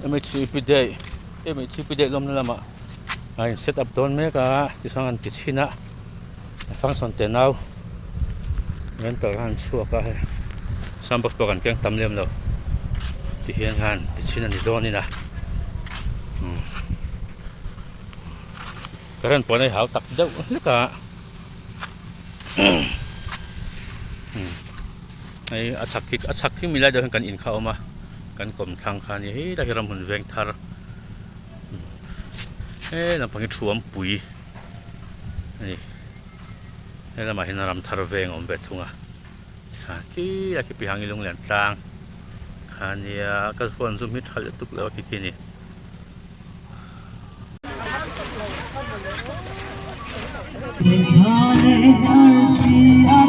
MHCPD MHCPD lom na lama ay set up don me ka tisangan tichina function te now ngan tor han chua ka he sambok pakan keng tamlem lo ti hian han tichina ni don ina karan ponai hau tak deuh leka ai achak ki milai do kan in kha oma kan kom thang kha ni he da hiram hun veng thar lam pangi thuam pui ni lam ma hinaram thar veng om be thunga ha ki pi hangi lung lian tlang khania ka phone zoom hit hal tuk lo ki ni Darling, I see